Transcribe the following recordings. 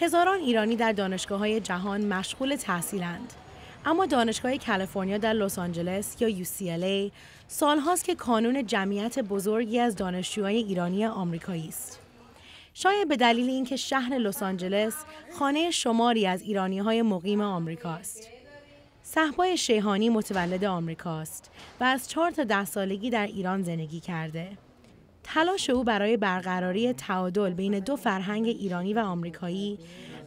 هزاران ایرانی در دانشگاه‌های جهان مشغول تحصیلند. اما دانشگاه کالیفرنیا در لس آنجلس یا UCLA سالهاست که کانون جمعیت بزرگی از دانشجوهای ایرانی آمریکایی است. شاید به دلیل اینکه شهر لس آنجلس خانه شماری از ایرانی‌های مقیم آمریکاست. صهبا شیحانی متولد آمریکاست و از 4 تا 10 سالگی در ایران زندگی کرده. تلاش او برای برقراری تعادل بین دو فرهنگ ایرانی و آمریکایی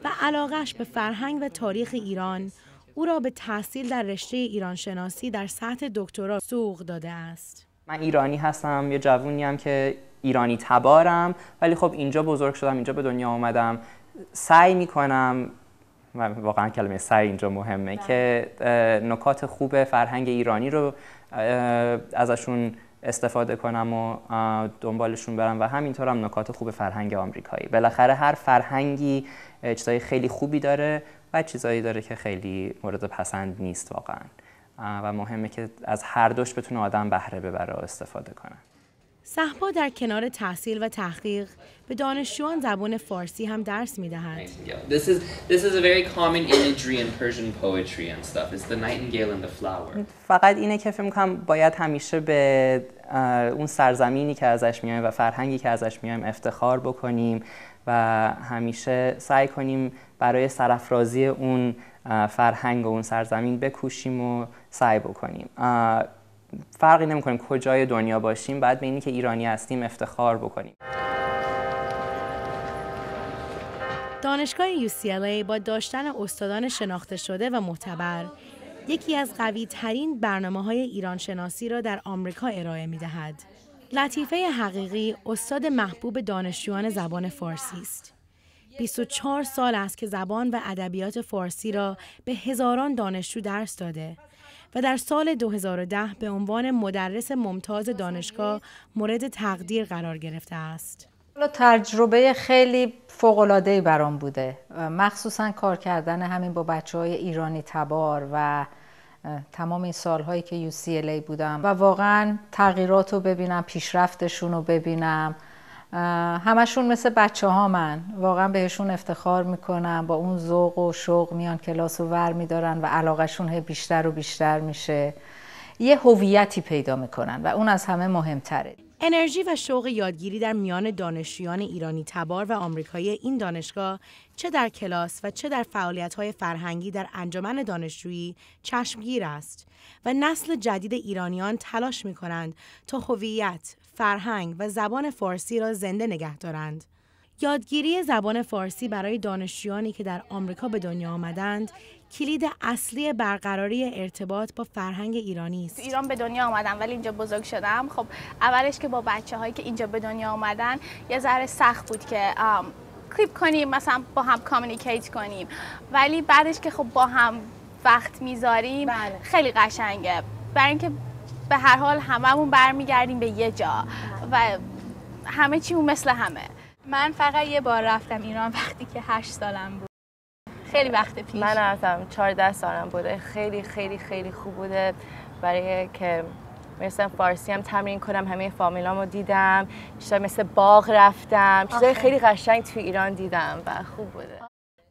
و علاقه‌اش به فرهنگ و تاریخ ایران او را به تحصیل در رشته ایران شناسی در سطح دکترا سوق داده است. من ایرانی هستم، یه جوونیم که ایرانی تبارم، ولی خب اینجا بزرگ شدم، اینجا به دنیا آمدم. سعی میکنم، و واقعا کلمه سعی اینجا مهمه، که نکات خوب فرهنگ ایرانی رو ازشون استفاده کنم و دنبالشون برم و همینطورم نکات خوب فرهنگ آمریکایی. بالاخره هر فرهنگی چیزای خیلی خوبی داره و چیزایی داره که خیلی مورد پسند نیست واقعا، و مهمه که از هر دوش بتونه آدم بهره ببره و استفاده کنه. صهبا در کنار تحصیل و تحقیق به دانشجویان زبان فارسی هم درس می‌دهد. This is a very common imagery in Persian poetry and stuff. It's the nightingale and the flower. فقط اینه که فکر می‌کنم باید همیشه به اون سرزمینی که ازش میایم و فرهنگی که ازش میایم افتخار بکنیم و همیشه سعی کنیم برای سرافرازی اون فرهنگ و اون سرزمین بکوشیم و سعی بکنیم. فرقی نمی‌کنه کجای دنیا باشیم، بعد به اینی که ایرانی هستیم افتخار بکنیم. دانشگاه UCLA با داشتن استادان شناخته شده و معتبر، یکی از قوی‌ترین برنامه‌های ایران شناسی را در آمریکا ارائه می‌دهد. لطیفه حقیقی استاد محبوب دانشجویان زبان فارسی است. 24 سال است که زبان و ادبیات فارسی را به هزاران دانشجو درس داده و در سال 2010 به عنوان مدرس ممتاز دانشگاه مورد تقدیر قرار گرفته است. تجربه خیلی فوق‌العاده‌ای برام بوده، مخصوصاً کار کردن همین با بچه‌های ایرانی تبار و تمام این سال‌هایی که UCLA بودم و واقعاً تغییرات رو ببینم، پیشرفتشون رو ببینم. همشون مثل بچه‌ها، من واقعا بهشون افتخار میکنم. با اون ذوق و شوق میان کلاس رو ور میدارن و علاقهشون بیشتر و بیشتر میشه. یه هویتی پیدا میکنن و اون از همه مهمتره. انرژی و شوق یادگیری در میان دانشجویان ایرانی تبار و آمریکایی این دانشگاه چه در کلاس و چه در فعالیت‌های فرهنگی در انجمن دانشجویی چشمگیر است و نسل جدید ایرانیان تلاش می‌کنند تا هویت، فرهنگ و زبان فارسی را زنده نگه دارند. یادگیری زبان فارسی برای دانشجویانی که در آمریکا به دنیا آمدند، کلید اصلی برقراری ارتباط با فرهنگ ایرانی است. ایران به دنیا آمدم ولی اینجا بزرگ شدم. خب اولش که با بچه‌هایی که اینجا به دنیا آمدن یه ذره سخت بود که کلیپ کنیم، مثلا با هم کامیونیکیت کنیم، ولی بعدش که خب با هم وقت میذاریم خیلی قشنگه، برای اینکه به هر حال هممون برمیگردیم به یه جا و همه چیمون مثل همه. من فقط یه بار رفتم ایران وقتی که 8 سالم بود. خیلی وقت پیش. من رفتم 14 سالم بوده. خیلی خیلی خیلی خوب بوده، برای که مثلا فارسی هم تمرین کنم، همه فامیلامو دیدم، چیزای مثل باغ رفتم، چیزای خیلی قشنگ توی ایران دیدم و خوب بوده.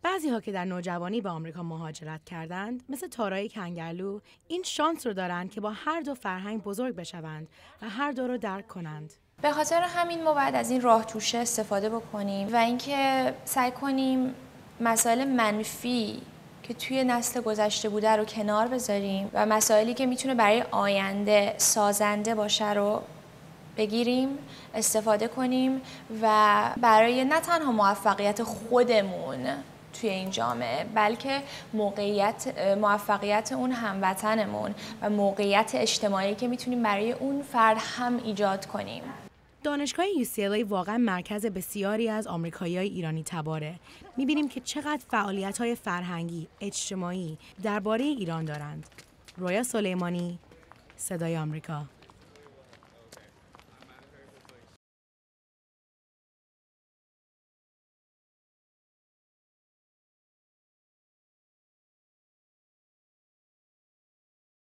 بعضی ها که در نوجوانی به آمریکا مهاجرت کردند، مثل تارای کنگرلو، این شانس رو دارند که با هر دو فرهنگ بزرگ بشوند و هر دو رو درک کنند. به خاطر همین ما باید از این راه توشه استفاده بکنیم و اینکه سعی کنیم مسائل منفی که توی نسل گذشته بوده رو کنار بذاریم و مسائلی که میتونه برای آینده سازنده باشه رو بگیریم، استفاده کنیم و برای نه تنها موفقیت خودمون توی این جامعه، بلکه موفقیت اون هموطنمون و موقعیت اجتماعی که میتونیم برای اون فرد هم ایجاد کنیم. دانشگاه UCLA واقعا مرکز بسیاری از آمریکایی‌های ایرانی تباره. می‌بینیم که چقدر فعالیت‌های فرهنگی، اجتماعی درباره ایران دارند. رویا سلیمانی، صدای آمریکا.